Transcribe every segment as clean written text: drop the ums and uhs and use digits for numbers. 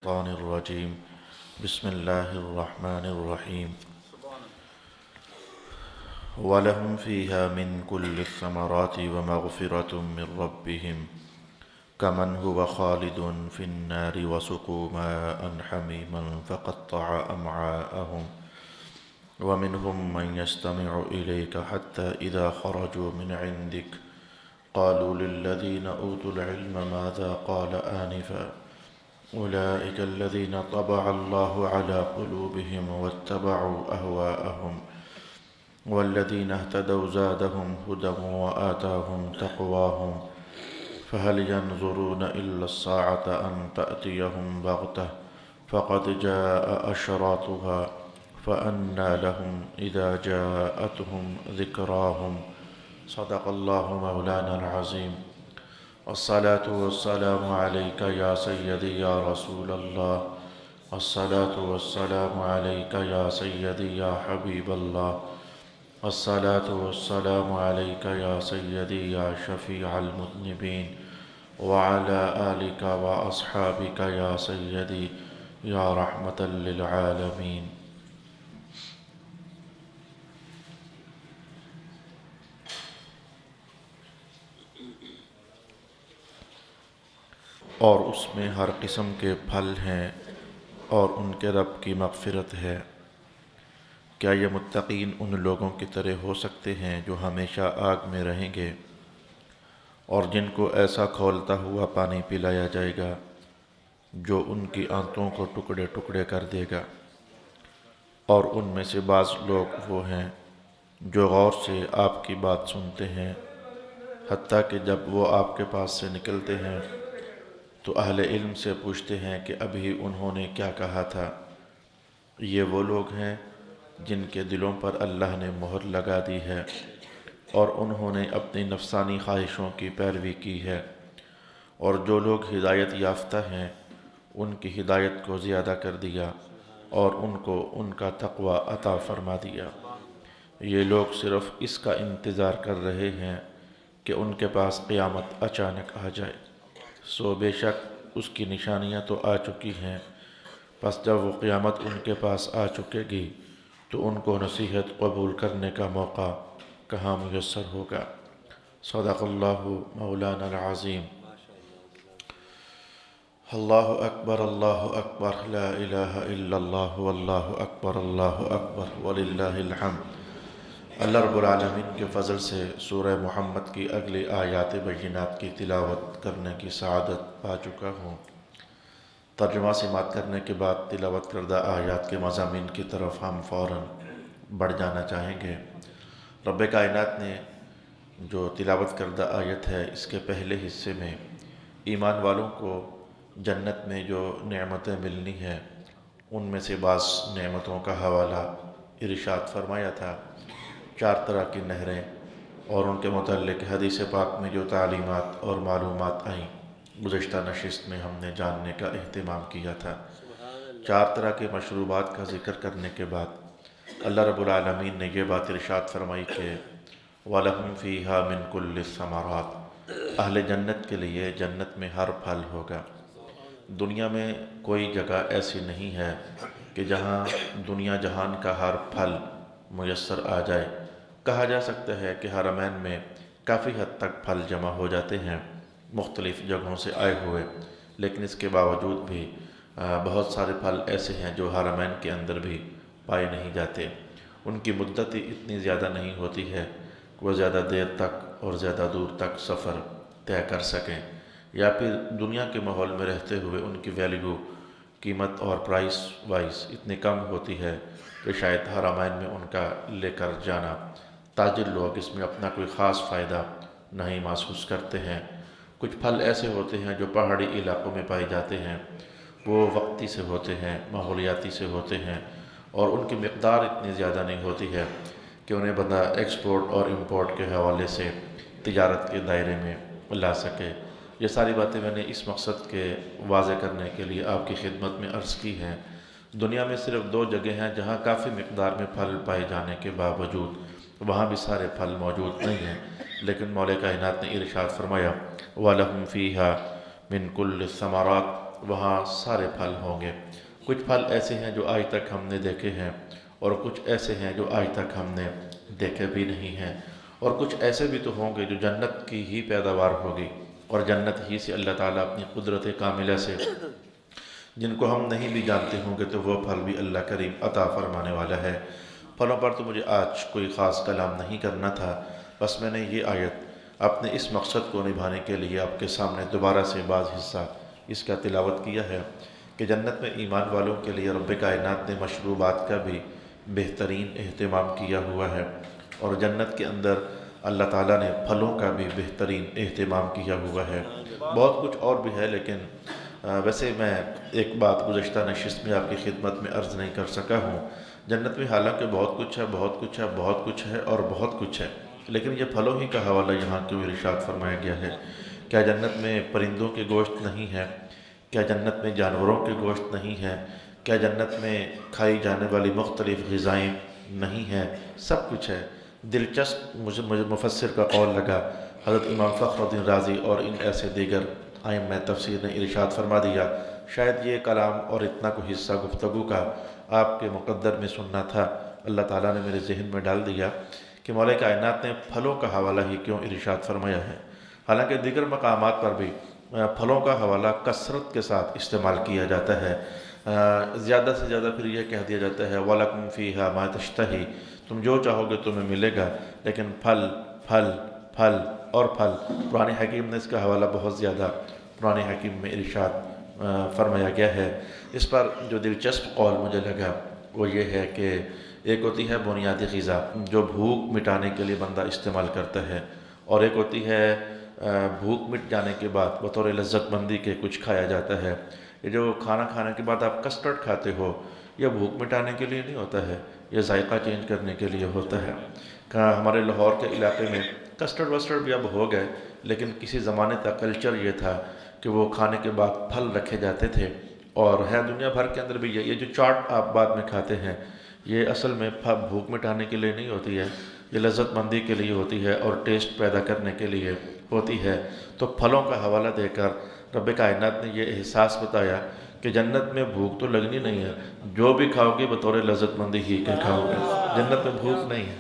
الشيطان الرجيم بسم الله الرحمن الرحيم ولهم فيها من كل الثمرات ومغفرة من ربهم كمن هو خالد في النار وسقوا ماء حميما فقطع أمعاءهم ومنهم من يستمع إليك حتى إذا خرجوا من عندك قالوا للذين أوتوا العلم ماذا قال آنفا أولئك الذين طبع الله على قلوبهم واتبعوا أهواءهم والذين اهتدوا زادهم هدى وآتاهم تقواهم فهل ينظرون إلا الساعة أن تأتيهم بغتة فقد جاء أشراطها فأنى لهم إذا جاءتهم ذكراهم صدق الله مولانا العظيم الصلاة والسلام عليك يا سيدي يا رسول الله الصلاة والسلام عليك يا سيدي يا حبيب الله الصلاة والسلام عليك يا سيدي يا شفيع المذنبين وعلى آلك وأصحابك يا سيدي يا رحمة للعالمين. اور اس میں ہر قسم کے پھل ہیں اور ان کے رب کی مغفرت ہے۔ کیا یہ متقین ان لوگوں کی طرح ہو سکتے ہیں جو ہمیشہ آگ میں رہیں گے اور جن کو ایسا کھولتا ہوا پانی پلایا جائے گا جو ان کی آنتوں کو ٹکڑے ٹکڑے کر دے گا؟ اور ان میں سے بعض لوگ وہ ہیں جو غور سے آپ کی بات سنتے ہیں، حتیٰ کہ جب وہ آپ کے پاس سے نکلتے ہیں تو اہل علم سے پوچھتے ہیں کہ ابھی انہوں نے کیا کہا تھا۔ یہ وہ لوگ ہیں جن کے دلوں پر اللہ نے مہر لگا دی ہے اور انہوں نے اپنی نفسانی خواہشوں کی پیروی کی ہے، اور جو لوگ ہدایت یافتہ ہیں ان کی ہدایت کو زیادہ کر دیا اور ان کو ان کا تقوی عطا فرما دیا۔ یہ لوگ صرف اس کا انتظار کر رہے ہیں کہ ان کے پاس قیامت اچانک آ جائے، سو بے شک اس کی نشانیاں تو آ چکی ہیں، پس جب وہ قیامت ان کے پاس آ چکے گی تو ان کو نصیحت قبول کرنے کا موقع کہاں میسر ہوگا۔ صدق اللہ مولانا العظیم۔ اللہ اکبر لا الہ الا اللہ واللہ اکبر وللہ الحمد۔ اللہ رب العالمین کے فضل سے سورہ محمد کی اگلی آیات بینات کی تلاوت کرنے کی سعادت پا چکا ہوں۔ ترجمہ سماعت کرنے کے بعد تلاوت کردہ آیات کے مضامین کی طرف ہم فوراً بڑھ جانا چاہیں گے۔ رب کائنات نے جو تلاوت کردہ آیت ہے اس کے پہلے حصے میں ایمان والوں کو جنت میں جو نعمتیں ملنی ہیں ان میں سے بعض نعمتوں کا حوالہ ارشاد فرمایا تھا۔ 4 طرح کی نہریں اور ان کے متعلق حدیث پاک میں جو تعلیمات اور معلومات آئیں گزشتہ نشست میں ہم نے جاننے کا اہتمام کیا تھا۔ 4 طرح کے مشروبات کا ذکر کرنے کے بعد اللہ رب العالمین نے یہ بات ارشاد فرمائی کہ وَلَهُمْ فِيهَا مِن كُلِّ الثَّمَرَاتِ، اہل جنت کے لیے جنت میں ہر پھل ہوگا۔ دنیا میں کوئی جگہ ایسی نہیں ہے کہ جہاں دنیا جہان کا ہر پھل میسر آ جائے۔ کہا جا سکتا ہے کہ حرمین میں کافی حد تک پھل جمع ہو جاتے ہیں مختلف جگہوں سے آئے ہوئے، لیکن اس کے باوجود بھی بہت سارے پھل ایسے ہیں جو حرمین کے اندر بھی پائے نہیں جاتے۔ ان کی مدت اتنی زیادہ نہیں ہوتی ہے کہ وہ زیادہ دیر تک اور زیادہ دور تک سفر طے کر سکیں، یا پھر دنیا کے ماحول میں رہتے ہوئے ان کی ویلیو، قیمت اور پرائس وائز اتنی کم ہوتی ہے کہ شاید حرمین میں ان کا لے کر جانا تاجر لوگ اس میں اپنا کوئی خاص فائدہ نہیں محسوس کرتے ہیں۔ کچھ پھل ایسے ہوتے ہیں جو پہاڑی علاقوں میں پائے جاتے ہیں، وہ وقتی سے ہوتے ہیں، ماحولیاتی سے ہوتے ہیں، اور ان کی مقدار اتنی زیادہ نہیں ہوتی ہے کہ انہیں بندہ ایکسپورٹ اور امپورٹ کے حوالے سے تجارت کے دائرے میں لا سکے۔ یہ ساری باتیں میں نے اس مقصد کے واضح کرنے کے لیے آپ کی خدمت میں عرض کی ہیں۔ دنیا میں صرف 2 جگہ ہیں جہاں کافی مقدار میں پھل پائے جانے کے باوجود وہاں بھی سارے پھل موجود نہیں ہیں، لیکن مولا کائنات نے ارشاد فرمایا وَلَهُمْ فِيهَا مِن كُلِّ الثَّمَرَاتِ، وہاں سارے پھل ہوں گے۔ کچھ پھل ایسے ہیں جو آج تک ہم نے دیکھے ہیں، اور کچھ ایسے ہیں جو آج تک ہم نے دیکھے بھی نہیں ہیں، اور کچھ ایسے بھی تو ہوں گے جو جنت کی ہی پیداوار ہوگی، اور جنت ہی سے اللہ تعالیٰ اپنی قدرت کاملہ سے جن کو ہم نہیں بھی جانتے ہوں گے تو وہ پھل بھی اللہ کریم عطا فرمانے والا ہے۔ پھلوں پر تو مجھے آج کوئی خاص کلام نہیں کرنا تھا، بس میں نے یہ آیت اپنے اس مقصد کو نبھانے کے لیے آپ کے سامنے دوبارہ سے بعض حصہ اس کا تلاوت کیا ہے کہ جنت میں ایمان والوں کے لیے رب کائنات نے مشروبات کا بھی بہترین اہتمام کیا ہوا ہے، اور جنت کے اندر اللہ تعالیٰ نے پھلوں کا بھی بہترین اہتمام کیا ہوا ہے۔ بہت کچھ اور بھی ہے، لیکن ویسے میں ایک بات گزشتہ نشست میں آپ کی خدمت میں عرض نہیں کر سکا ہوں۔ جنت میں حالانکہ بہت کچھ ہے، بہت کچھ ہے، بہت کچھ ہے اور بہت کچھ ہے، لیکن یہ پھلوں ہی کا حوالہ یہاں کیوں ارشاد فرمایا گیا ہے؟ کیا جنت میں پرندوں کے گوشت نہیں ہے؟ کیا جنت میں جانوروں کے گوشت نہیں ہے؟ کیا جنت میں کھائی جانے والی مختلف غذائیں نہیں ہیں؟ سب کچھ ہے۔ دلچسپ مجھے مفسر کا قول لگا، حضرت امام فخر الدین رازی اور ان ایسے دیگر ائمہ تفسیر نے ارشاد فرما دیا، شاید یہ کلام اور اتنا کو حصہ گفتگو کا آپ کے مقدر میں سننا تھا، اللہ تعالیٰ نے میرے ذہن میں ڈال دیا کہ مولا کائنات نے پھلوں کا حوالہ ہی کیوں ارشاد فرمایا ہے، حالانکہ دیگر مقامات پر بھی پھلوں کا حوالہ کثرت کے ساتھ استعمال کیا جاتا ہے۔ زیادہ سے زیادہ پھر یہ کہہ دیا جاتا ہے وَلَكُمْ فِيهَا مَا تَشْتَهِي، تم جو چاہو گے تمہیں ملے گا، لیکن پھل پھل پھل اور پھل۔ قرآن حکیم نے اس کا حوالہ بہت زیادہ قرآن حکیم میں ارشاد فرمایا گیا ہے۔ اس پر جو دلچسپ قول مجھے لگا وہ یہ ہے کہ ایک ہوتی ہے بنیادی غذا جو بھوک مٹانے کے لیے بندہ استعمال کرتا ہے، اور ایک ہوتی ہے بھوک مٹ جانے کے بعد بطور لذت مندی کے کچھ کھایا جاتا ہے۔ یہ جو کھانا کھانے کے بعد آپ کسٹرڈ کھاتے ہو، یہ بھوک مٹانے کے لیے نہیں ہوتا ہے، یہ ذائقہ چینج کرنے کے لیے ہوتا ہے۔ ہمارے لاہور کے علاقے میں کسٹرڈ وسٹرڈ بھی اب ہو گئے، لیکن کسی زمانے تک کلچر یہ تھا کہ وہ کھانے کے بعد پھل رکھے جاتے تھے، اور ہے دنیا بھر کے اندر بھی یہ جو چاٹ آپ بعد میں کھاتے ہیں، یہ اصل میں بھوک مٹانے کے لیے نہیں ہوتی ہے، یہ لذت مندی کے لیے ہوتی ہے اور ٹیسٹ پیدا کرنے کے لیے ہوتی ہے۔ تو پھلوں کا حوالہ دے کر رب کائنات نے یہ احساس بتایا کہ جنت میں بھوک تو لگنی نہیں ہے، جو بھی کھاؤ گے بطور لذت مندی ہی کے کھاؤ گے، جنت میں بھوک نہیں ہے،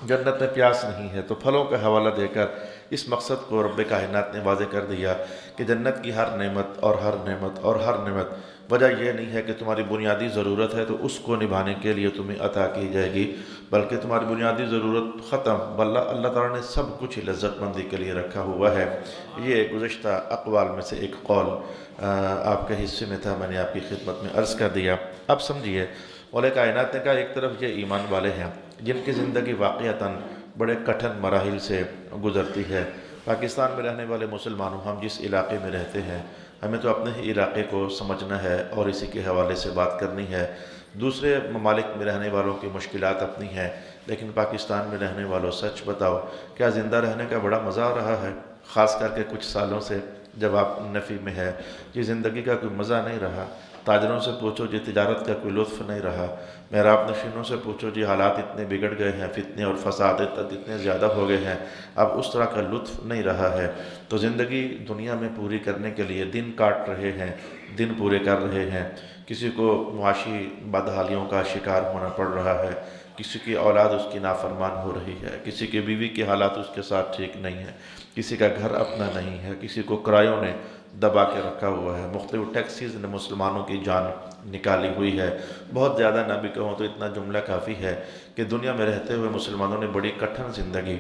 جنت میں پیاس نہیں ہے۔ تو پھلوں کا حوالہ دے کر اس مقصد کو رب کائنات نے واضح کر دیا کہ جنت کی ہر نعمت اور ہر نعمت اور ہر نعمت وجہ یہ نہیں ہے کہ تمہاری بنیادی ضرورت ہے تو اس کو نبھانے کے لیے تمہیں عطا کی جائے گی، بلکہ تمہاری بنیادی ضرورت ختم، اللہ تعالیٰ نے سب کچھ ہی لذت مندی کے لیے رکھا ہوا ہے۔ یہ گزشتہ اقوال میں سے ایک قول آپ کے حصے میں تھا، میں نے آپ کی خدمت میں عرض کر دیا۔ اب سمجھیے، مولا کائنات نے کہا ایک طرف یہ ایمان والے ہیں جن کی زندگی واقعتاً بڑے کٹھن مراحل سے گزرتی ہے۔ پاکستان میں رہنے والے مسلمانوں، ہم جس علاقے میں رہتے ہیں، ہمیں تو اپنے ہی علاقے کو سمجھنا ہے اور اسی کے حوالے سے بات کرنی ہے۔ دوسرے ممالک میں رہنے والوں کی مشکلات اپنی ہیں، لیکن پاکستان میں رہنے والوں سچ بتاؤ کیا زندہ رہنے کا بڑا مزہ آ رہا ہے؟ خاص کر کے کچھ سالوں سے جب آپ نفی میں ہے، یہ زندگی کا کوئی مزہ نہیں رہا۔ تاجروں سے پوچھو جی تجارت کا کوئی لطف نہیں رہا، محراب نشینوں سے پوچھو جی حالات اتنے بگڑ گئے ہیں، فتنے اور فساد اتنے زیادہ ہو گئے ہیں، اب اس طرح کا لطف نہیں رہا ہے۔ تو زندگی دنیا میں پوری کرنے کے لیے دن کاٹ رہے ہیں، دن پورے کر رہے ہیں، کسی کو معاشی بدحالیوں کا شکار ہونا پڑ رہا ہے، کسی کی اولاد اس کی نافرمان ہو رہی ہے، کسی کی بیوی کے حالات اس کے ساتھ ٹھیک نہیں ہے، کسی کا گھر اپنا نہیں ہے، کسی کو کرایوں نے دبا کے رکھا ہوا ہے، مختلف ٹیکسیز نے مسلمانوں کی جان نکالی ہوئی ہے۔ بہت زیادہ نہ بھی کہوں تو اتنا جملہ کافی ہے کہ دنیا میں رہتے ہوئے مسلمانوں نے بڑی کٹھن زندگی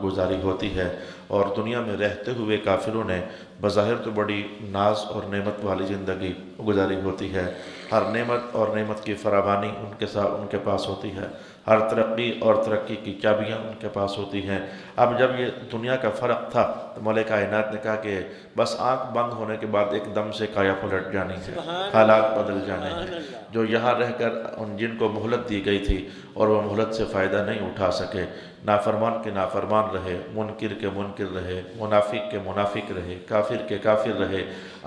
گزاری ہوتی ہے، اور دنیا میں رہتے ہوئے کافروں نے بظاہر تو بڑی ناز اور نعمت والی زندگی گزاری ہوتی ہے۔ ہر نعمت اور نعمت کی فراوانی ان کے پاس ہوتی ہے، ہر ترقی اور ترقی کی چابیاں ان کے پاس ہوتی ہیں۔ اب جب یہ دنیا کا فرق تھا تو مولا کائنات نے کہا کہ بس آنکھ بند ہونے کے بعد ایک دم سے کایا پلٹ جانی ہے، حالات بدل جانے ہیں۔ جو یہاں رہ کر جن کو مہلت دی گئی تھی اور وہ مہلت سے فائدہ نہیں اٹھا سکے، نافرمان کے نافرمان رہے، منکر کے منکر رہے، منافق کے منافق رہے، کافر کے کافر رہے،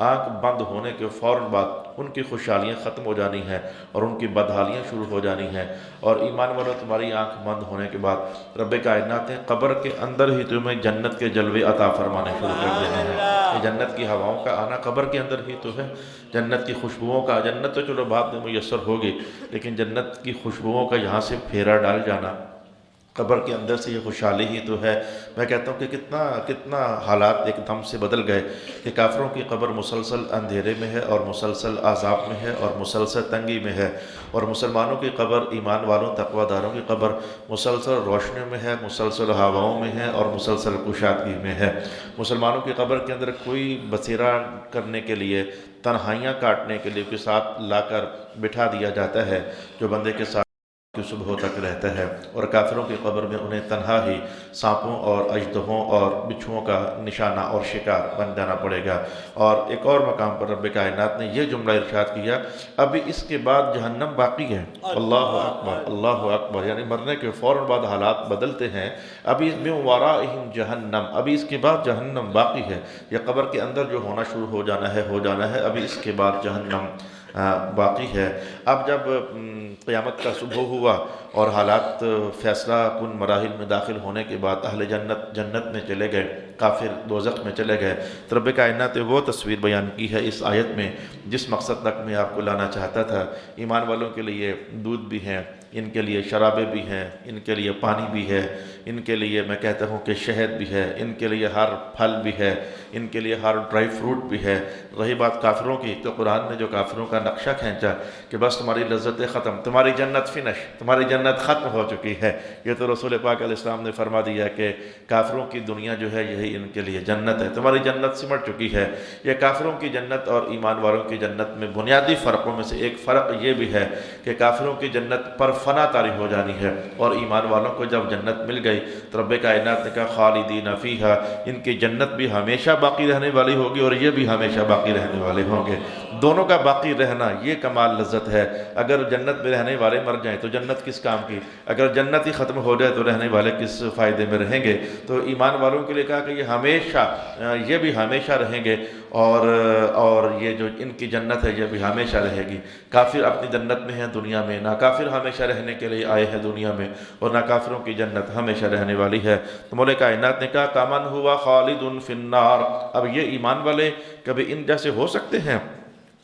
آنکھ بند ہونے کے فوراً بعد ان کی خوشحالیاں ختم ہو جانی ہیں اور ان کی بدحالیاں شروع ہو جانی ہیں۔ اور ایمان والو، تمہاری آنکھ بند ہونے کے بعد رب کائنات نے قبر کے اندر ہی تمہیں جنت کے جلوے عطا فرمانے شروع کر دینے ہیں۔ کہ جنت کی ہواؤں کا آنا قبر کے اندر ہی تو ہے، جنت کی خوشبوؤں کا، جنت تو چلو بعد میں میسر ہوگی، لیکن جنت کی خوشبوؤں کا یہاں سے پھیرا ڈال جانا قبر کے اندر سے یہ خوشحالی ہی تو ہے۔ میں کہتا ہوں کہ کتنا حالات ایک دم سے بدل گئے کہ کافروں کی قبر مسلسل اندھیرے میں ہے اور مسلسل عذاب میں ہے اور مسلسل تنگی میں ہے، اور مسلمانوں کی قبر، ایمان والوں تقوی داروں کی قبر مسلسل روشنیوں میں ہے، مسلسل ہواؤں میں ہے اور مسلسل کشادگی میں ہے۔ مسلمانوں کی قبر کے اندر کوئی بسیرا کرنے کے لیے، تنہائیاں کاٹنے کے لیے کوئی ساتھ لا کر بٹھا دیا جاتا ہے جو بندے کے ساتھ کی صبح تک رہتا ہے، اور کافروں کی قبر میں انہیں تنہا ہی سانپوں اور اژدہوں اور بچھوؤں کا نشانہ اور شکار بن جانا پڑے گا۔ اور ایک اور مقام پر رب کائنات نے یہ جملہ ارشاد کیا، ابھی اس کے بعد جہنم باقی ہے۔ اللہ اکبر، اللہ اکبر، یعنی مرنے کے فوراً بعد حالات بدلتے ہیں۔ ابھی من ورائہم جہنم، ابھی اس کے بعد جہنم باقی ہے، یہ قبر کے اندر جو ہونا شروع ہو جانا ہے، ابھی اس کے بعد جہنم باقی ہے۔ اب جب قیامت کا صبح ہوا اور حالات فیصلہ کن مراحل میں داخل ہونے کے بعد اہل جنت میں چلے گئے، کافر دوزخ میں چلے گئے، تو رب کائنات نے وہ تصویر بیان کی ہے اس آیت میں جس مقصد تک میں آپ کو لانا چاہتا تھا۔ ایمان والوں کے لیے دودھ بھی ہیں، ان کے لیے شرابیں بھی ہیں، ان کے لیے پانی بھی ہے، ان کے لیے میں کہتا ہوں کہ شہد بھی ہے، ان کے لیے ہر پھل بھی ہے، ان کے لیے ہر ڈرائی فروٹ بھی ہے۔ رہی بات کافروں کی، تو قرآن نے جو کافروں کا نقشہ کھینچا کہ بس تمہاری لذتیں ختم، تمہاری جنت فنش، تمہاری جنت ختم ہو چکی ہے، یہ تو رسول پاک علیہ السلام نے فرما دیا کہ کافروں کی دنیا جو ہے یہی ان کے لیے جنت ہے، تمہاری جنت سمٹ چکی ہے۔ یہ کافروں کی جنت اور ایمان والوں کی جنت میں بنیادی فرقوں میں سے ایک فرق یہ بھی ہے کہ کافروں کی جنت پر فنا طاری ہو جانی ہے، اور ایمان والوں کو جب جنت مل گئی تو رب کائنات نے کہا خالدین فیہا، ان کی جنت بھی ہمیشہ باقی رہنے والی ہوگی اور یہ بھی ہمیشہ باقی رہنے والے ہوں گے۔ دونوں کا باقی رہنا یہ کمال لذت ہے۔ اگر جنت میں رہنے والے مر جائیں تو جنت کس کام کی، اگر جنت ہی ختم ہو جائے تو رہنے والے کس فائدے میں رہیں گے۔ تو ایمان والوں کے لیے کہا کہ یہ بھی ہمیشہ رہیں گے، اور یہ جو ان کی جنت ہے یہ بھی ہمیشہ رہے گی۔ کافر اپنی جنت میں ہیں دنیا میں، نہ کافر ہمیشہ رہنے کے لیے آئے ہیں دنیا میں، اور نہ کافروں کی جنت ہمیشہ رہنے والی ہے۔ تو مولا کائنات نے کہا کامن ہوا خالد فی النار، اب یہ ایمان والے کبھی ان جیسے ہو سکتے ہیں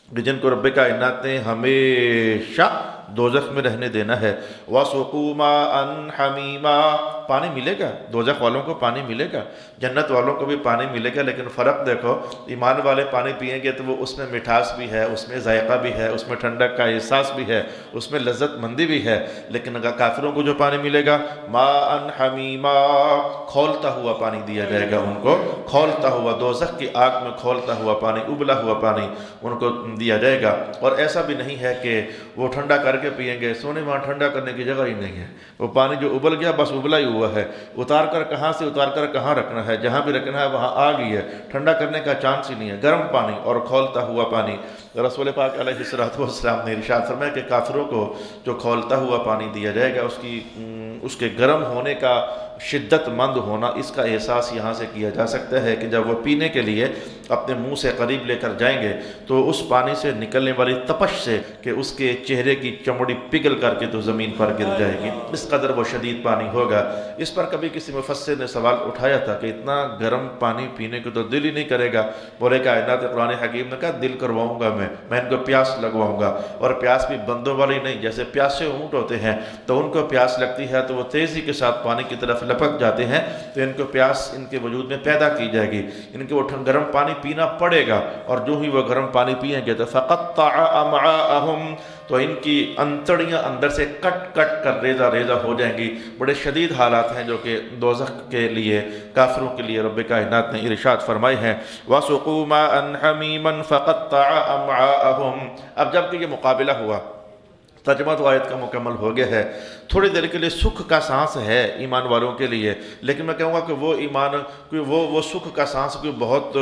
کہ جن کو رب کائنات نے ہمیشہ دوزخ میں رہنے دینا ہے۔ وَسُقُوا مَاءً حَمِيمًا، پانی ملے گا، دوزخ والوں کو پانی ملے گا، جنت والوں کو بھی پانی ملے گا، لیکن فرق دیکھو، ایمان والے پانی پئیں گے تو وہ اس میں مٹھاس بھی ہے، اس میں ذائقہ بھی ہے، اس میں ٹھنڈک کا احساس بھی ہے، اس میں لذت مندی بھی ہے، لیکن اگر کافروں کو جو پانی ملے گا ماءً حمیما، کھولتا ہوا پانی دیا جائے گا ان کو، کھولتا ہوا، دوزخ کی آگ میں کھولتا ہوا پانی، ابلا ہوا پانی ان کو دیا جائے گا۔ اور ایسا بھی نہیں ہے کہ وہ ٹھنڈا کر کے پئیں گے، سونے وہاں ٹھنڈا کرنے کی جگہ ہی نہیں ہے، وہ پانی جو ابل گیا بس ابلا ہی ہوا ہے، اتار کر کہاں رکھنا ہے، جہاں بھی رکھنا ہے وہاں آگ ہی ہے، ٹھنڈا کرنے کا چانس ہی نہیں ہے، گرم پانی اور کھولتا ہوا پانی۔ رسول پاک علیہ السلام نے ارشاد فرمایا کہ کافروں کو جو کھولتا ہوا پانی دیا جائے گا اس کے گرم ہونے کا، شدت مند ہونا، اس کا احساس یہاں سے کیا جا سکتا ہے کہ جب وہ پینے کے لیے اپنے منہ سے قریب لے کر جائیں گے تو اس پانی سے نکلنے والی تپش سے کہ اس کے چہرے کی چمڑی پگھل کر کے تو زمین پر گر جائے گی، اس قدر وہ شدید پانی ہوگا۔ اس پر کبھی کسی مفسر نے سوال اٹھایا تھا کہ اتنا گرم پانی پینے کو تو دل ہی نہیں کرے گا۔ بولے کائنات قرآن حکیم نے کہا دل کرواؤں گا میں ان کو پیاس لگواؤں گا، اور پیاس بھی بندوں والی نہیں، جیسے پیاسے اونٹ ہوتے ہیں تو ان کو پیاس لگتی ہے تو وہ تیزی کے ساتھ پانی کی طرف لپک جاتے ہیں، تو ان کو پیاس ان کے وجود میں پیدا کی جائے گی، ان کو گرم پانی پینا پڑے گا، اور جو ہی وہ گرم پانی پئیں گے تو فقطع امعاءہم، تو ان کی انتڑیاں اندر سے کٹ کر ریزہ ہو جائیں گی۔ بڑے شدید حالات ہیں جو کہ دوزخ کے لیے، کافروں کے لیے رب کائنات نے ارشاد فرمائے ہیں۔ وَسُقُوا مَاءً حَمِيمًا فَقَطَّعَ أَمْعَاءَهُمْ۔ اب جب کہ یہ مقابلہ ہوا، ترجمہ تو آیت کا مکمل ہو گیا ہے، تھوڑی دیر کے لیے سکھ کا سانس ہے ایمان والوں کے لیے، لیکن میں کہوں گا کہ وہ سکھ کا سانس کوئی بہت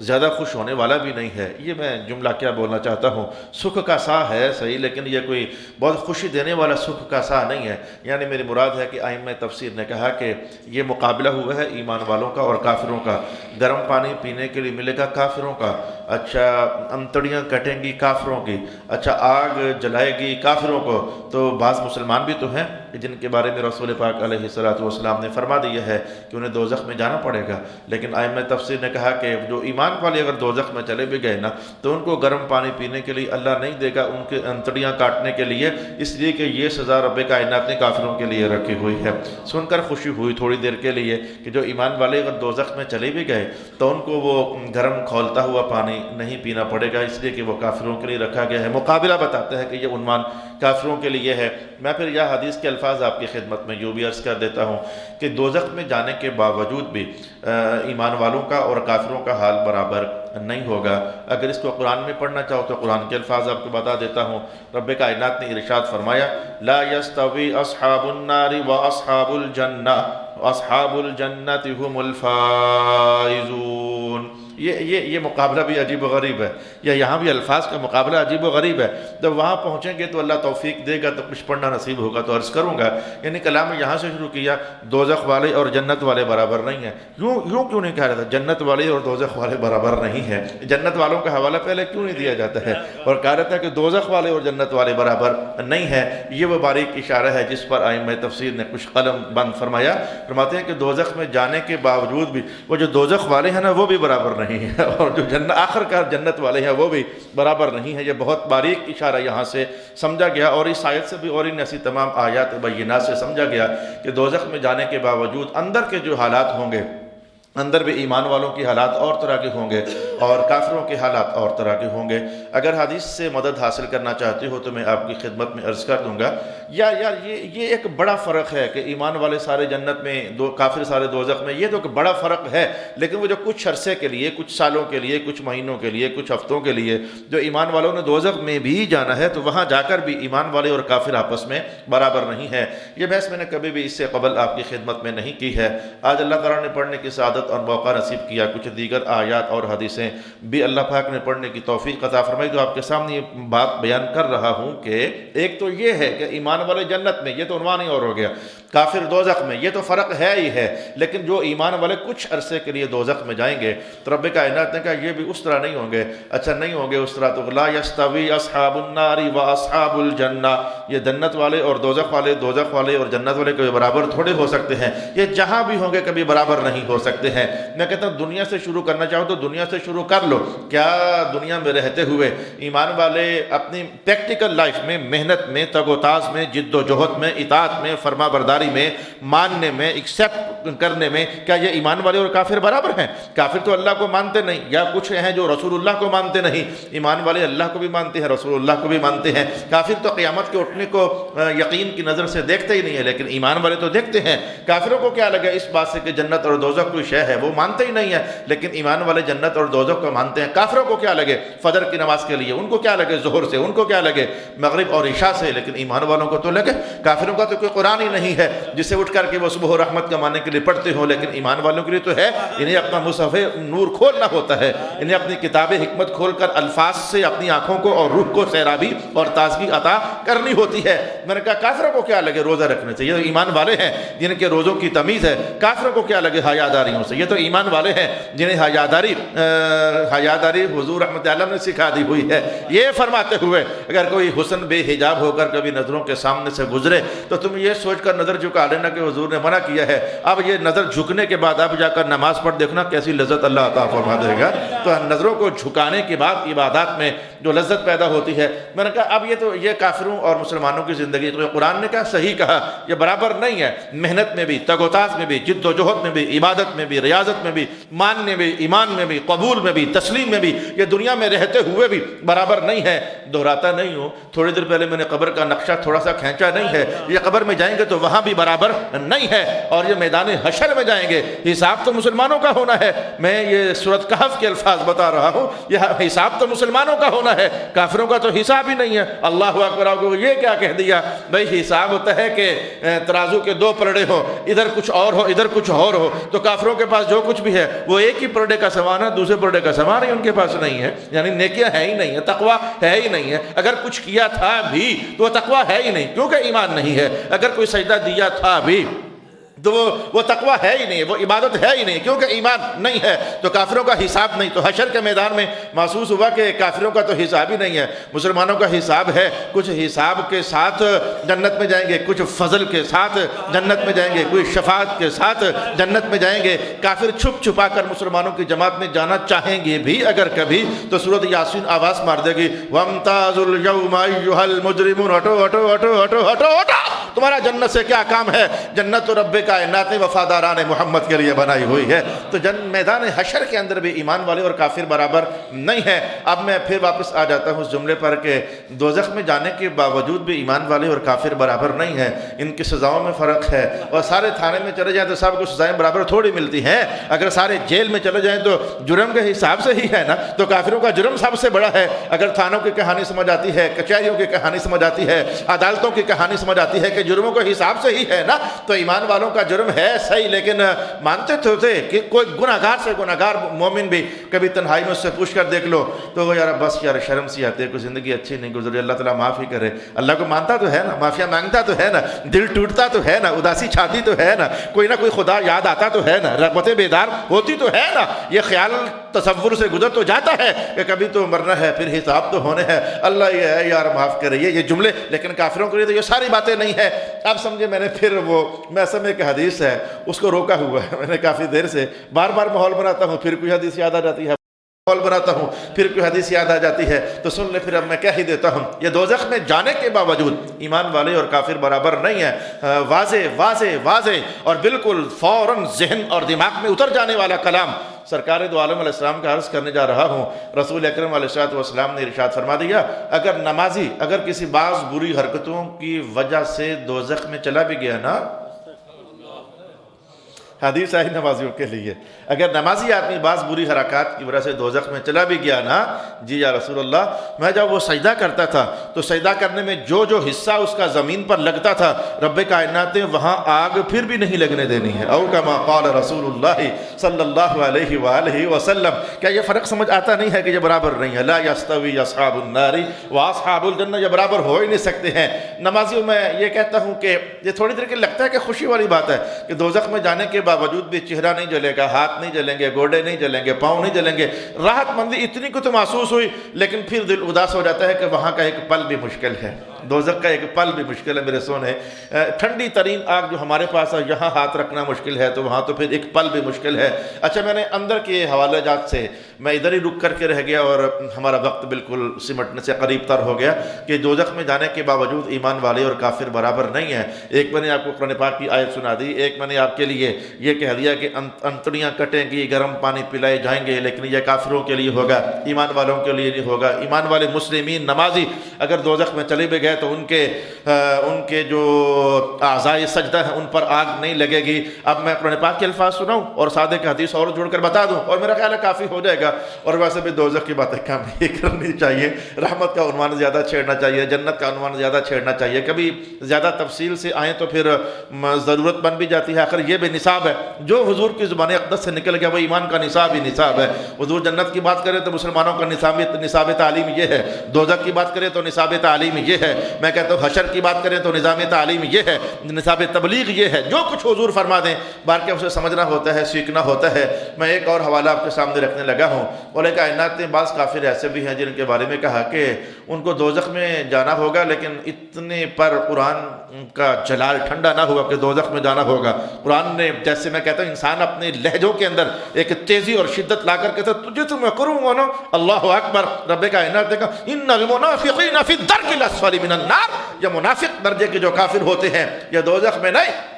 زیادہ خوش ہونے والا بھی نہیں ہے۔ یہ میں جملہ کیا بولنا چاہتا ہوں، سکھ کا سا ہے صحیح، لیکن یہ کوئی بہت خوشی دینے والا سکھ کا سا نہیں ہے۔ یعنی میری مراد ہے کہ ائمہ تفسیر نے کہا کہ یہ مقابلہ ہوا ہے ایمان والوں کا اور کافروں کا، گرم پانی پینے کے لیے ملے گا کافروں کا، اچھا انتڑیاں کٹیں گی کافروں کی، اچھا آگ جلائے گی کافروں کو۔ تو بعض مسلمان بھی تو ہیں جن کے بارے میں رسول پاک علیہ السلام نے فرما دیا ہے کہ انہیں دوزخ میں جانا پڑے گا، لیکن ائمہ تفسیر نے کہا کہ جو ایمان والے اگر دوزخ میں چلے بھی گئے نا تو ان کو گرم پانی پینے کے لیے اللہ نہیں دے گا، ان کے انتڑیاں کاٹنے کے لیے، اس لیے کہ یہ سزا رب کائنات نے کافروں کے لیے رکھی ہوئی ہے۔ سن کر خوشی ہوئی تھوڑی دیر کے لیے کہ جو ایمان والے اگر دوزخ میں چلے بھی گئے تو ان کو وہ گرم کھولتا ہوا پانی نہیں پینا پڑے گا، اس لیے کہ وہ کافروں کے لیے رکھا گیا ہے۔ مقابلہ بتاتا ہے کہ یہ عنوان کافروں کے لیے ہے۔ میں پھر یہ حدیث کے الفاظ آپ کی خدمت میں یوں بھی عرض کر دیتا ہوں کہ دوزخ میں جانے کے باوجود بھی ایمان والوں کا اور کافروں کا حال برابر نہیں ہوگا۔ اگر اس کو قرآن میں پڑھنا چاہو تو قرآن کے الفاظ آپ کو بتا دیتا ہوں۔ رب کائنات نے ارشاد فرمایا لا يستوي اصحاب النار واصحاب الجنہ واصحاب الجنۃ هم الفائزون۔ یہ مقابلہ بھی عجیب و غریب ہے، یا یہاں بھی الفاظ کا مقابلہ عجیب و غریب ہے۔ جب وہاں پہنچیں گے تو اللہ توفیق دے گا تو کچھ پڑھنا نصیب ہوگا تو عرض کروں گا۔ یعنی کلام یہاں سے شروع کیا، دوزخ والے اور جنت والے برابر نہیں ہیں۔ یوں کیوں نہیں کہا جاتا جنت والے اور دوزخ والے برابر نہیں ہیں؟ جنت والوں کا حوالہ پہلے کیوں نہیں دیا جاتا ہے اور کہا جاتا ہے کہ دوزخ والے اور جنت والے برابر نہیں ہیں؟ یہ وہ باریک اشارہ ہے جس پر ائمہ تفسیر نے کچھ قلم بند فرمایا۔ فرماتے ہیں کہ دوزخ میں جانے کے باوجود بھی وہ جو دوزخ والے ہیں نا وہ بھی برابر نہیں ہے، اور جو آخر کار جنت والے ہیں وہ بھی برابر نہیں ہے۔ یہ بہت باریک اشارہ یہاں سے سمجھا گیا، اور اس آیت سے بھی اور ان ایسی تمام آیات بینات سے سمجھا گیا کہ دوزخ میں جانے کے باوجود اندر کے جو حالات ہوں گے، اندر بھی ایمان والوں کی حالات اور طرح کے ہوں گے اور کافروں کے حالات اور طرح کے ہوں گے۔ اگر حدیث سے مدد حاصل کرنا چاہتے ہو تو میں آپ کی خدمت میں عرض کر دوں گا یار یہ ایک بڑا فرق ہے کہ ایمان والے سارے جنت میں، کافر سارے دوزخ میں، یہ تو ایک بڑا فرق ہے۔ لیکن وہ جو کچھ عرصے کے لیے، کچھ سالوں کے لیے، کچھ مہینوں کے لیے، کچھ ہفتوں کے لیے جو ایمان والوں نے دوزخ میں بھی جانا ہے تو وہاں جا کر بھی ایمان والے اور کافر آپس میں برابر نہیں ہے۔ یہ بحث میں نے کبھی بھی اس سے قبل آپ کی خدمت میں نہیں کی ہے۔ آج اللہ تعالیٰ نے پڑھنے کی سعادت اور موقع نصیب کیا، کچھ دیگر آیات اور حدیثیں بھی اللہ پاک نے پڑھنے کی توفیق عطا فرمائی، تو آپ کے سامنے یہ بات بیان کر رہا ہوں کہ ایک تو یہ ہے کہ ایمان والے جنت میں، یہ تو عنوان ہی اور ہو گیا، کافر دوزخ میں، یہ تو فرق ہے ہی ہے۔ لیکن جو ایمان والے کچھ عرصے کے لیے دوزخ میں جائیں گے تو رب کائنات نے کہا یہ بھی اس طرح نہیں ہوں گے۔ اچھا نہیں ہوں گے اس طرح تو لا یستوی اصحاب النار و اصحاب الجنہ، یہ جنت والے اور دوزخ والے اور جنت والے کبھی برابر تھوڑے ہو سکتے ہیں، یہ جہاں بھی ہوں گے کبھی برابر نہیں ہو سکتے ہیں۔ میں کہتا ہوں دنیا سے شروع کرنا چاہو تو دنیا سے شروع کر لو۔ کیا دنیا میں رہتے ہوئے ایمان والے اپنی پریکٹیکل لائف میں، محنت میں، تگ و تاز میں، جد و جہد میں، اطاعت میں، فرما برداری میں، ماننے میں، ایکسیپٹ کرنے میں، کیا یہ ایمان والے اور کافر برابر ہیں؟ کافر تو اللہ کو مانتے نہیں، یا کچھ ہیں جو رسول اللہ کو مانتے نہیں۔ ایمان والے اللہ کو بھی مانتے ہیں، رسول اللہ کو بھی مانتے ہیں۔ کافر تو قیامت کے اٹھنے کو یقین کی نظر سے دیکھتے ہی نہیں ہے، لیکن ایمان والے تو دیکھتے ہیں۔ کافروں کو کیا لگا اس بات سے کہ جنت اور دوزخ کوئی شے ہے، وہ مانتے ہی نہیں ہے، لیکن ایمان والے جنت اور دوزخ کو مانتے ہیں۔ کافروں کو کیا لگے فجر کی نماز کے لیے، ان کو کیا لگے ظہر سے، ان کو کیا لگے مغرب اور عشاء سے، لیکن ایمان والوں کو تو لگے۔ کافروں کا تو کوئی قرآن ہی نہیں ہے جسے اٹھ کر کے وہ صبح و رحمت کمانے کے لیے پڑھتے ہوں، لیکن ایمان والوں کے لیے تو ہے۔ انہیں اپنا مصحف نور کھولنا ہوتا ہے، انہیں اپنی کتاب حکمت کھول کر الفاظ سے اپنی آنکھوں کو اور روح کو سیرابی اور تازگی عطا کرنی ہوتی ہے۔ میں نے کہا کافروں کو کیا لگے روزہ رکھنے سے، یہ تو ایمان والے ہیں جن کے روزوں کی تمیز ہے۔ کافروں کو کیا لگے حیاداریوں سے، یہ تو ایمان والے ہیں جنہیں حیاداری حضور رحمت اللہ نے سکھا دی ہوئی ہے۔ یہ فرماتے ہوئے اگر کوئی حسن بے حجاب ہو کر کبھی نظروں کے سامنے سے گزرے تو تم یہ سوچ کر نظر جھکا لینا کہ حضور نے منع کیا ہے۔ اب یہ نظر جھکنے کے بعد اب جا کر نماز پڑھ دیکھنا کیسی لذت اللہ عطا فرما دے گا۔ تو نظروں کو جھکانے کے بعد عبادات میں جو لذت پیدا ہوتی ہے، میں نے کہا اب یہ کافروں اور مسلمانوں کی زندگی، تو قرآن نے کہا صحیح کہا، یہ برابر نہیں ہے۔ محنت میں بھی، تگ و تاز میں بھی، جد و جہد میں بھی، عبادت میں بھی، ریاضت میں بھی، ماننے میں، ایمان میں بھی، قبول میں بھی، تسلیم میں بھی، یہ دنیا میں رہتے ہوئے بھی برابر نہیں ہے۔ دہراتا نہیں ہوں، تھوڑی دیر پہلے میں نے قبر کا نقشہ تھوڑا سا کھینچا نہیں ہے، یہ قبر میں جائیں گے تو وہاں بھی برابر نہیں ہے، اور یہ میدان حشر میں جائیں گے، حساب تو مسلمانوں کا ہونا ہے۔ میں یہ سورۃ کہف کے الفاظ بتا رہا ہوں، یہ حساب تو مسلمانوں کا ہونا ہے، کافروں کا تو حساب ہی نہیں ہے۔ اللہ اکبر، آپ کو یہ کیا کہہ دیا بھائی؟ حساب ہوتا ہے کہ ترازو کے دو پلڑے ہو، ادھر کچھ اور ہو، ادھر کچھ اور ہو، تو کافروں کے پاس جو کچھ بھی ہے وہ ایک ہی پلڑے کا سامان ہے، دوسرے پلڑے کا سامان ہی ان کے پاس نہیں ہے، یعنی نیکیاں ہے ہی نہیں ہے، تقویٰ ہے ہی نہیں ہے۔ اگر کچھ کیا تھا بھی تو وہ تقویٰ ہے ہی نہیں، کیونکہ ایمان نہیں ہے۔ اگر کوئی سجدہ دیا تھا بھی تو وہ تقوی ہے ہی نہیں، وہ عبادت ہے ہی نہیں، کیونکہ ایمان نہیں ہے تو کافروں کا حساب نہیں۔ تو حشر کے میدان میں محسوس ہوا کہ کافروں کا تو حساب ہی نہیں ہے، مسلمانوں کا حساب ہے۔ کچھ حساب کے ساتھ جنت میں جائیں گے، کچھ فضل کے ساتھ جنت میں جائیں گے، کوئی شفاعت کے ساتھ جنت میں جائیں گے۔ کافر چھپ چھپا کر مسلمانوں کی جماعت میں جانا چاہیں گے بھی اگر کبھی تو سورۃ یاسین آواز مار دے گی، وَامْتَازُوا الْيَوْمَ أَيُّهَا الْمُجْرِمُونَ ہٹو ہٹو ہٹو ہٹو ہٹو ہٹو، تمہارا جنت سے کیا کام ہے؟ جنت تو رب کائنات نے وفاداران محمد کے لیے بنائی ہوئی ہے۔ تو میدان حشر کے اندر بھی ایمان والے اور کافر برابر نہیں ہے۔ اب میں پھر واپس آ جاتا ہوں اس جملے پر کہ دوزخ میں جانے کے باوجود بھی ایمان والے اور کافر برابر نہیں ہے، ان کی سزاؤں میں فرق ہے۔ اور سارے تھانے میں چلے جائیں تو سب کو سزائیں برابر تھوڑی ملتی ہیں۔ اگر سارے جیل میں چلے جائیں تو جرم کے حساب سے ہی ہے نا، تو کافروں کا جرم سب سے بڑا ہے۔ اگر تھانوں کی کہانی سمجھ آتی ہے، کچہریوں کی کہانی سمجھ آتی ہے، عدالتوں کی کہانی سمجھ آتی ہے کہ جرموں کے حساب سے ہی ہے نا، تو ایمان والوں کا جرم ہے صحیح، لیکن مانتے تو تھے کہ کوئی گناہگار سے گناہگار مومن بھی کبھی تنہائی میں اس سے پوچھ کر دیکھ لو تو وہ یار بس یار شرم سی آتی ہے، کوئی زندگی اچھی نہیں گزری، اللہ تعالیٰ معاف ہی کرے۔ اللہ کو مانتا تو ہے نا، معافیا مانگتا تو ہے نا، دل ٹوٹتا تو ہے نا، اداسی چھاتی تو ہے نا، کوئی نہ کوئی خدا یاد آتا تو ہے نا، رغبتیں بیدار ہوتی تو ہے نا، یہ خیال تصور سے گزر تو جاتا ہے کہ کبھی تو مرنا ہے، پھر حساب تو ہونے ہے، اللہ یہ ہے یار معاف کرے، یہ جملے۔ لیکن کافروں کے لیے تو یہ ساری باتیں نہیں ہے۔ اب سمجھے میں نے پھر وہ میں ایک حدیث ہے اس کو روکا ہوا ہے، میں نے کافی دیر سے بار بار ماحول بناتا ہوں، پھر کوئی حدیث یاد آ جاتی ہے، ماحول بناتا ہوں پھر کوئی حدیث یاد آ جاتی ہے، تو سن لے پھر اب میں کہہ ہی دیتا ہوں۔ یہ دوزخ میں جانے کے باوجود ایمان والے اور کافر برابر نہیں ہے۔ واضح واضح واضح اور بالکل فوراً ذہن اور دماغ میں اتر جانے والا کلام سرکار دو عالم علیہ السلام کا عرض کرنے جا رہا ہوں۔ رسول اکرم علیہ السلام نے ارشاد فرما دیا، اگر نمازی اگر کسی بعض بری حرکتوں کی وجہ سے دوزخ میں چلا بھی گیا نا، حدیث آئی نمازیوں کے لیے، اگر نمازی آدمی بعض بری حرکات کی وجہ سے دوزخ میں چلا بھی گیا نا، جی یا رسول اللہ، میں جب وہ سجدہ کرتا تھا تو سجدہ کرنے میں جو جو حصہ اس کا زمین پر لگتا تھا، رب کائنات نے وہاں آگ پھر بھی نہیں لگنے دینی ہے۔ او کما قال رسول اللہ صلی اللہ علیہ وآلہ وسلم۔ کیا یہ فرق سمجھ آتا نہیں ہے کہ یہ برابر نہیں ہے؟ لا یستوی اصحاب النار واصحاب الجنہ، یہ برابر ہو ہی نہیں سکتے ہیں۔ نمازیوں میں یہ کہتا ہوں کہ یہ تھوڑی دیر کے لگتا ہے کہ خوشی والی بات ہے کہ دوزخ میں جانے کے باوجود بھی چہرہ نہیں جلے گا، ہاتھ نہیں جلیں گے، گوڑے نہیں جلیں گے، پاؤں نہیں جلیں گے، راحت مندی اتنی کو تو محسوس ہوئی، لیکن پھر دل اداس ہو جاتا ہے کہ وہاں کا ایک پل بھی مشکل ہے، دوزخ کا ایک پل بھی مشکل ہے میرے سونے۔ ٹھنڈی ترین آگ جو ہمارے پاس ہے، یہاں ہاتھ رکھنا مشکل ہے تو وہاں تو پھر ایک پل بھی مشکل ہے۔ اچھا، میں نے اندر کے حوالے جات سے میں ادھر ہی رک کر کے رہ گیا اور ہمارا وقت بالکل سمٹنے سے قریب تر ہو گیا کہ دوزخ میں جانے کے باوجود ایمان والے اور کافر برابر نہیں ہیں۔ ایک میں نے آپ کو قرآن پاک کی آیت سنا دی، ایک میں نے آپ کے لیے یہ کہہ دیا کہ انتڑیاں کٹیں گی، گرم پانی پلائے جائیں گے، لیکن یہ کافروں کے لیے ہوگا، ایمان والوں کے لیے نہیں ہوگا۔ ایمان والے مسلمین نمازی اگر دوزخ میں چلے بھی گئے تو ان کے جو اعضائے سجدہ ہیں ان پر آگ نہیں لگے گی۔ اب میں قرآن پاک کے الفاظ سناؤں اور سادے کی حدیث اور جوڑ کر بتا دوں، اور میرا خیال ہے کافی ہو جائے گا۔ اور ویسے بھی دوزخ کی باتیں کم ہی کرنی چاہیے، رحمت کا عنوان زیادہ چھیڑنا چاہیے، جنت کا عنوان زیادہ چھیڑنا چاہیے۔ کبھی زیادہ تفصیل سے آئیں تو پھر ضرورت بن بھی جاتی ہے، آخر یہ بھی نصاب ہے جو حضور کی زبان اقدس سے نکل گیا، وہ ایمان کا نصاب ہی نصاب ہے۔ حضور جنت کی بات کرے تو مسلمانوں کا نصاب تعلیم یہ ہے، دوزخ کی بات کرے تو نصاب تعلیم یہ ہے، میں کہتا ہوں حشر کی بات کریں تو نظام تعلیم یہ ہے، نصاب تبلیغ یہ ہے۔ جو کچھ حضور فرما دیں بار کے اسے سمجھنا ہوتا ہے، سیکھنا ہوتا ہے۔ میں ایک اور حوالہ آپ کے سامنے رکھنے لگا ہوں۔ مولا کائنات نے بعض کافر ایسے بھی ہیں جن کے بارے میں کہا کہ ان کو دوزخ میں جانا ہوگا، لیکن اتنے پر قرآن کا جلال ٹھنڈا نہ ہوا کہ دوزخ میں جانا ہوگا۔ قرآن نے، جیسے میں کہتا ہوں، انسان اپنے لہجوں کے اندر ایک تیزی اور شدت لا کر کہتا تجھے تو میں کروں گا نا، اللہ اکبر۔ رب کائنات نے کہا ان المنافقین فی الدرک الاسفل من النار، یہ منافق درجے کے جو کافر ہوتے ہیں یہ دوزخ میں نہیں،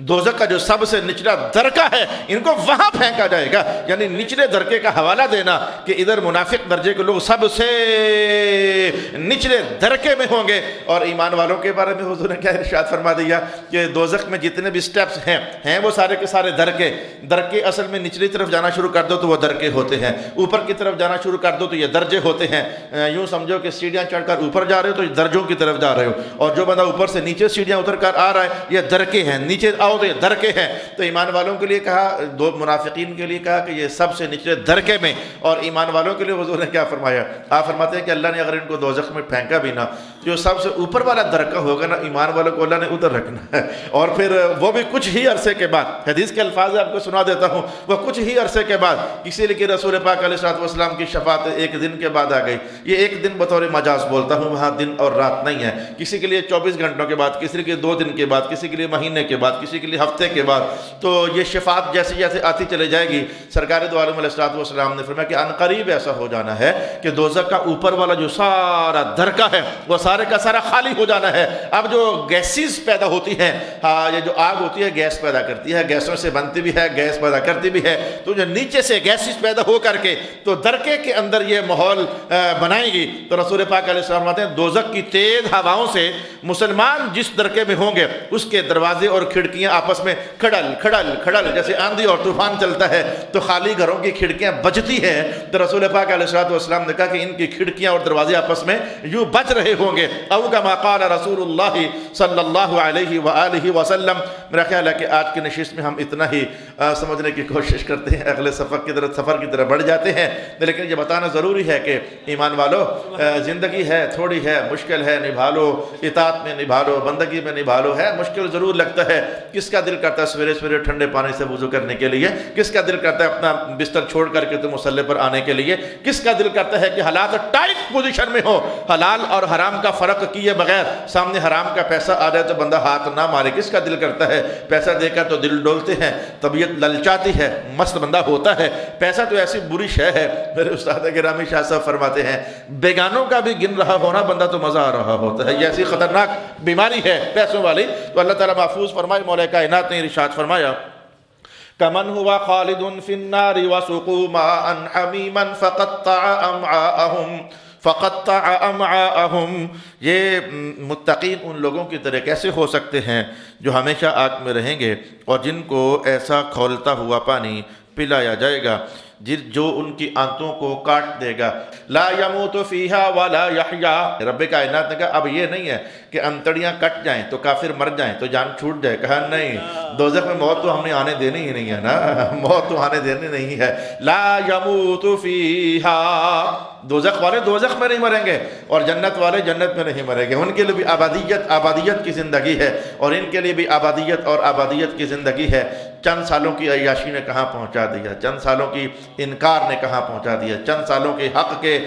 دوزخ کا جو سب سے نچلا درکہ ہے ان کو وہاں پھینکا جائے گا۔ یعنی نچلے درکے کا حوالہ دینا کہ ادھر منافق درجے کے لوگ سب سے نچلے درکے میں ہوں گے، اور ایمان والوں کے بارے میں حضور نے کیا ارشاد فرما دیا کہ دوزخ میں جتنے بھی سٹیپس ہیں وہ سارے کے سارے درکے اصل میں نچلی طرف جانا شروع کر دو تو وہ درکے ہوتے ہیں، اوپر کی طرف جانا شروع کر دو تو یہ درجے ہوتے ہیں۔ یوں سمجھو کہ سیڑھیاں چڑھ کر اوپر جا رہے ہو تو یہ درجوں کی طرف جا رہے ہو، اور جو بندہ اوپر سے نیچے سیڑھیاں اتر کر آ رہا ہے یہ درکے ہیں، نیچے ہو تو یہ درکے ہیں۔ تو ایمان والوں کے لیے کہا، دو منافقین کے لیے کہا کہ یہ سب سے نچلے درکے میں، اور ایمان والوں کے لیے حضور نے کیا فرمایا؟ آپ فرماتے ہیں کہ اللہ نے اگر ان کو دوزخ میں پھینکا بھی نہ، جو سب سے اوپر والا درکہ ہوگا نا، ایمان والوں کو اللہ نے ادھر رکھنا ہے، اور پھر وہ بھی کچھ ہی عرصے کے بعد، حدیث کے الفاظ آپ کو سنا دیتا ہوں، وہ کچھ ہی عرصے کے بعد، کسی لیے کہ رسول پاک علیہ السلام کی شفاعت ایک دن کے بعد آ گئی۔ یہ ایک دن بطور مجاز بولتا ہوں، وہاں دن اور رات نہیں ہے، کسی کے لیے 24 گھنٹوں کے بعد، کسی کے 2 دن کے بعد، کسی کے لیے مہینے کے بعد، کسی کے لیے ہفتے کے بعد۔ تو یہ شفاعت جیسے جیسے آتی چلے جائے گی، سرکار دو عالم علیہ السلام نے فرمایا کہ ان قریب ایسا ہو جانا ہے کہ دوزخ کا اوپر والا جو سارا درکہ ہے وہ سارے کا سارا خالی ہو جانا ہے۔ اب جو گیسز پیدا ہوتی ہیں، یہ جو آگ ہوتی ہے گیس پیدا کرتی ہے، گیسوں سے بنتی بھی ہے، گیس پیدا کرتی بھی ہے، تو جو نیچے سے گیسز پیدا ہو کر کے تو درکے کے اندر یہ ماحول بنائے گی۔ تو رسول پاک علیہ السلام کہتے ہیں دوزخ کی تیز ہواؤں سے مسلمان جس درکے میں ہوں گے اس کے دروازے اور کھڑکیاں آپس میں کھڑل کھڑل کھڑل، جیسے آندھی اور طوفان چلتا ہے تو خالی گھروں کی کھڑکیاں بجتی ہیں، تو رسول پاک علیہ السلام نے کہا کہ ان کی کھڑکیاں اور دروازے آپس میں یوں بج رہے ہوں گے۔ او کما قال رسول اللہ صلی اللہ علیہ وآلہ وسلم۔ میرا خیال ہے کہ آج کی نشست میں ہم اتنا ہی سمجھنے کی کوشش کرتے ہیں، اگلے سفر کی طرف بڑھ جاتے ہیں، لیکن یہ بتانا ضروری ہے کہ ایمان والو، زندگی ہے، تھوڑی ہے، مشکل ہے، نبھا لو، اطاعت میں نبھا لو، بندگی میں نبھا لو۔ ہے مشکل ضرور لگتا ہے، کس کا دل کرتا ہے سویرے سویرے ٹھنڈے پانی سے وضو کرنے کے لیے، کس کا دل کرتا ہے اپنا بستر چھوڑ کر کے تو مصلی پر آنے کے لیے، کس کا دل کرتا ہے کہ حالات ٹائٹ پوزیشن میں ہو، حلال اور حرام کا فرق کیے بغیر سامنے حرام کا پیسہ آ جائے تو بندہ ہاتھ نہ مارے، کس کا دل کرتا ہے پیسہ دے کر تو دل ڈولتے ہیں، طبیعت للچاتی ہے، مست بندہ ہوتا ہے۔ پیسہ تو ایسی بری شے ہے، میرے استاد گرامی شاہ صاحب فرماتے ہیں بیگانوں کا بھی گن رہا ہونا بندہ تو مزہ آ رہا ہوتا ہے۔ یہ ایسی خطرناک بیماری ہے پیسوں والی، تو اللہ تعالیٰ محفوظ فرمائے۔ مولا کائنات نے ارشاد فرمایا کمن ہوا خالد فی النار وسقوا ماء حمیما فقطع امعاءہم۔ یہ متقین ان لوگوں کی طرح کیسے ہو سکتے ہیں جو ہمیشہ آگ میں رہیں گے اور جن کو ایسا کھولتا ہوا پانی پلایا جائے گا جو ان کی آنتوں کو کاٹ دے گا۔ لا یموت فیہا ولا یحیا۔ رب کائنات نے کہا اب یہ نہیں ہے کہ انتڑیاں کٹ جائیں تو کافر مر جائیں تو جان چھوٹ جائے، کہا نہیں، دوزخ میں موت تو ہم نے آنے دینی ہی نہیں ہے نا، موت تو آنے دینی نہیں ہے۔ لا یموت فیہا، دوزخ والے دوزخ میں نہیں مریں گے اور جنت والے جنت میں نہیں مریں گے، ان کے لیے بھی آبادیت کی زندگی ہے اور ان کے لیے بھی آبادیت کی زندگی ہے۔ چند سالوں کی عیاشی نے کہاں پہنچا دیا، چند سالوں کی انکار نے کہاں پہنچا دیا، چند سالوں کے حق کے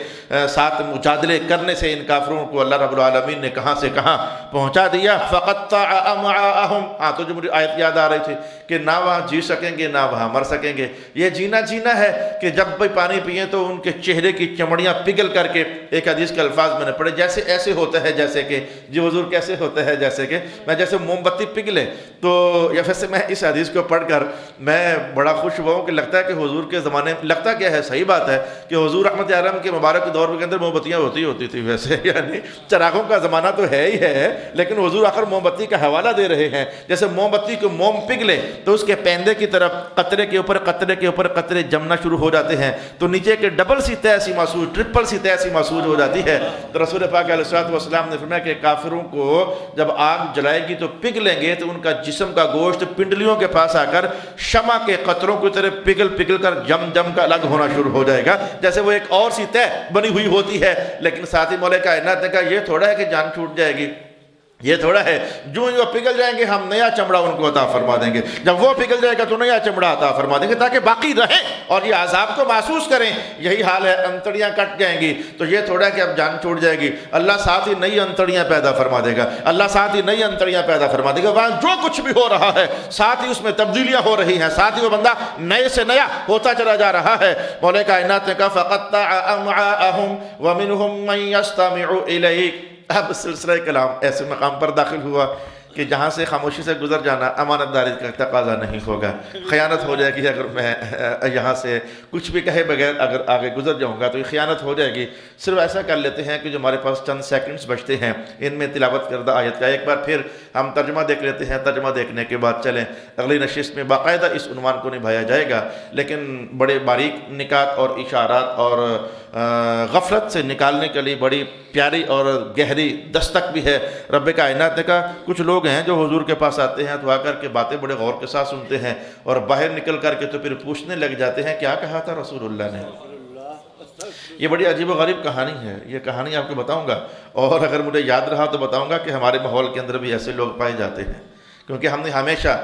ساتھ مجادلے کرنے سے ان کافروں کو اللہ رب العالمین نے کہاں سے کہاں پہنچا دیا۔ فقطع امعاءہم۔ تو جو مجھے آیت یاد آ رہی تھی کہ نہ وہاں جی سکیں گے نہ وہاں مر سکیں گے۔ یہ جینا ہے کہ جب بھی پانی پئیں تو ان کے چہرے کی چمڑیاں پگھل کر کے، ایک حدیث کے الفاظ میں نے پڑھے، جیسے ایسے ہوتا ہے جیسے کہ جی حضور کیسے ہوتا ہے جیسے کہ میں جیسے موم بتی پگھلے۔ تو یا ویسے میں اس حدیث کو پڑھ کر میں بڑا خوش ہوا ہوں کہ لگتا ہے کہ حضور کے زمانے میں، لگتا کیا ہے صحیح بات ہے کہ حضور رحمت عالم کے مبارک دور کے اندر موم بتیاں ہوتی تھی ویسے، یعنی چراغوں کا زمانہ تو ہے ہی ہے، لیکن حضور آخر موم بتی کا حوالہ دے رہے ہیں۔ جیسے موم بتی کو موم پگھلے تو اس کے پیندے کی طرف قطرے کے اوپر قطرے جمنا شروع ہو جاتے ہیں تو نیچے کے ڈبل سی تہ سی محسوس، ٹرپل سی تہ سی محسوس ہو جاتی ہے۔ تو رسول پاک علیہ السلام نے فرمایا کہ کافروں کو جب آگ جلائے گی تو پگھلیں گے تو ان کا جسم کا گوشت پنڈلیوں کے پاس آ کر شمع کے قطروں کی طرح پگھل کر جم کر الگ ہونا شروع ہو جائے گا، جیسے وہ ایک اور سی تہ بنی ہوئی ہوتی ہے۔ لیکن ساتھ ہی مولا کائنات نے کہا یہ تھوڑا ہے کہ جان چھوٹ جائے گی، یہ تھوڑا ہے جو پگھل جائیں گے ہم نیا چمڑا ان کو عطا فرما دیں گے، جب وہ پگھل جائے گا تو نیا چمڑا عطا فرما دیں گے تاکہ باقی رہیں اور یہ عذاب کو محسوس کریں۔ یہی حال ہے، انتڑیاں کٹ جائیں گی تو یہ تھوڑا ہے کہ اب جان چھوٹ جائے گی، اللہ ساتھ ہی نئی انتڑیاں پیدا فرما دے گا، اللہ ساتھ ہی نئی انتڑیاں پیدا فرما دے گا۔ وہاں جو کچھ بھی ہو رہا ہے ساتھ ہی اس میں تبدیلیاں ہو رہی ہیں، ساتھ ہی وہ بندہ نئے سے نیا ہوتا چلا جا رہا ہے۔ مولا کائنات نے کہا فقطع امعاءہم ومنہم من یستمع الیک۔ اب سلسلہ کلام ایسے مقام پر داخل ہوا کہ جہاں سے خاموشی سے گزر جانا امانت داری کا تقاضا نہیں ہوگا، خیانت ہو جائے گی اگر میں یہاں سے کچھ بھی کہے بغیر اگر آگے گزر جاؤں گا تو یہ خیانت ہو جائے گی۔ صرف ایسا کر لیتے ہیں کہ جو ہمارے پاس چند سیکنڈز بچتے ہیں ان میں تلاوت کردہ آیت کا ایک بار پھر ہم ترجمہ دیکھ لیتے ہیں، ترجمہ دیکھنے کے بعد چلیں اگلی نشست میں باقاعدہ اس عنوان کو نبھایا جائے گا، لیکن بڑے باریک نکات اور اشارات اور غفلت سے نکالنے کے لیے بڑی پیاری اور گہری دستک بھی ہے۔ رب کائنات نے کہا کچھ لوگ لوگ ہیں جو حضور کے پاس آتے ہیں تو آ کر کے باتیں بڑے غور کے ساتھ سنتے ہیں اور باہر نکل کر کے تو پھر پوچھنے لگ جاتے ہیں کیا کہا تھا رسول اللہ نے. یہ بڑی عجیب و غریب کہانی ہے. یہ کہانی آپ کو بتاؤں گا اور اگر مجھے یاد رہا تو بتاؤں گا کہ ہمارے ماحول کے اندر بھی ایسے لوگ پائے جاتے ہیں، کیونکہ ہم نے ہمیشہ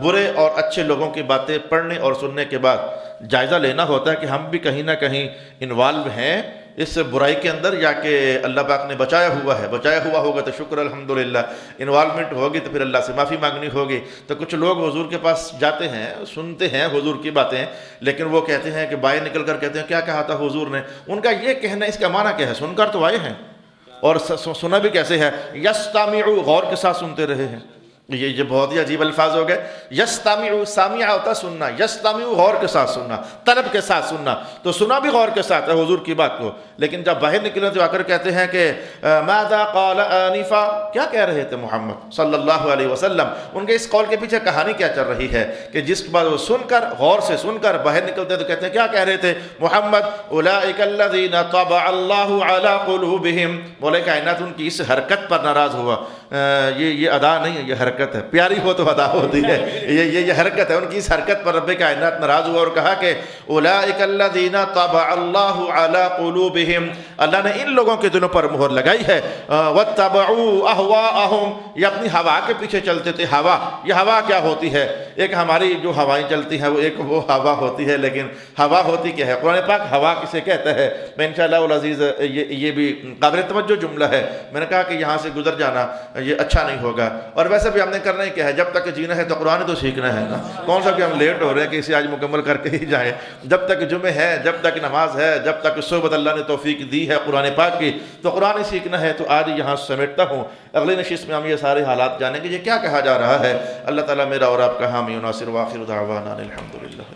برے اور اچھے لوگوں کی باتیں پڑھنے اور سننے کے بعد جائزہ لینا ہوتا ہے کہ ہم بھی کہیں نہ کہیں انوالو ہیں اس برائی کے اندر، یا کہ اللہ پاک نے بچایا ہوا ہوگا تو شکر الحمدللہ، انوالومنٹ ہوگی تو پھر اللہ سے معافی مانگنی ہوگی. تو کچھ لوگ حضور کے پاس جاتے ہیں، سنتے ہیں حضور کی باتیں، لیکن وہ کہتے ہیں کہ باہر نکل کر کہتے ہیں کیا کہا تھا حضور نے. ان کا یہ کہنا اس کا معنی کیا ہے؟ سن کر تو آئے ہیں اور سنا بھی کیسے ہے؟ یستمعوا، غور کے ساتھ سنتے رہے ہیں. یہ بہت ہی عجیب الفاظ ہو گئے. یستمعوا، سامعہ ہوتا سننا، یستمعوا غور کے ساتھ سننا، طلب کے ساتھ سننا. تو سنا بھی غور کے ساتھ ہے حضور کی بات کو، لیکن جب باہر نکلے تو آ کر کہتے ہیں کہ ماذا قال آنفا، کیا کہہ رہے تھے محمد صلی اللہ علیہ وسلم. ان کے اس قول کے پیچھے کہانی کیا چل رہی ہے کہ جس کے بعد وہ سن کر، غور سے سن کر باہر نکلتے ہیں تو کہتے ہیں کیا کہہ رہے تھے محمد؟ اولئک الذین طبع اللہ علی قلوبہم. مولا کائنات ان کی اس حرکت پر ناراض ہوا. یہ ادا نہیں ہے، یہ حرکت ہے. پیاری ہو تو ادا ہوتی ہے. یہ حرکت ہے. ان کی اس حرکت پر رب کائنات ناراض ہوا اور کہا کہ اولئک الذین طبع اللہ علی قلوبہم، اللہ نے ان لوگوں کے دلوں پر مہر لگائی ہے. واتبعوا اہواءہم، یہ اپنی ہوا کے پیچھے چلتے تھے. ہوا، یہ ہوا کیا ہوتی ہے؟ ایک ہماری جو ہوائیں چلتی ہیں وہ ہوا ہوتی ہے، لیکن ہوا ہوتی کیا ہے؟ قرآن پاک ہوا کسے کہتا ہے؟ میں انشاءاللہ العزیز یہ بھی قابل توجہ جملہ ہے. میں نے کہا کہ یہاں سے گزر جانا یہ اچھا نہیں ہوگا، اور ویسے بھی ہم نے کرنا ہی کیا ہے؟ جب تک جینا ہے تو قرآن تو سیکھنا ہے نا. کون سا کہ ہم لیٹ ہو رہے ہیں کہ اسے آج مکمل کر کے ہی جائیں. جب تک جمعہ ہے، جب تک نماز ہے، جب تک صحبت اللہ نے توفیق دی ہے قرآن پاک کی، تو قرآن ہی سیکھنا ہے. تو آج یہاں سمیٹتا ہوں. اگلی نشست میں ہم یہ سارے حالات جانیں گے یہ کیا کہا جا رہا ہے. اللہ تعالیٰ میرا اور آپ کا حامی و ناصر. وآخر دعوانا الحمدللہ.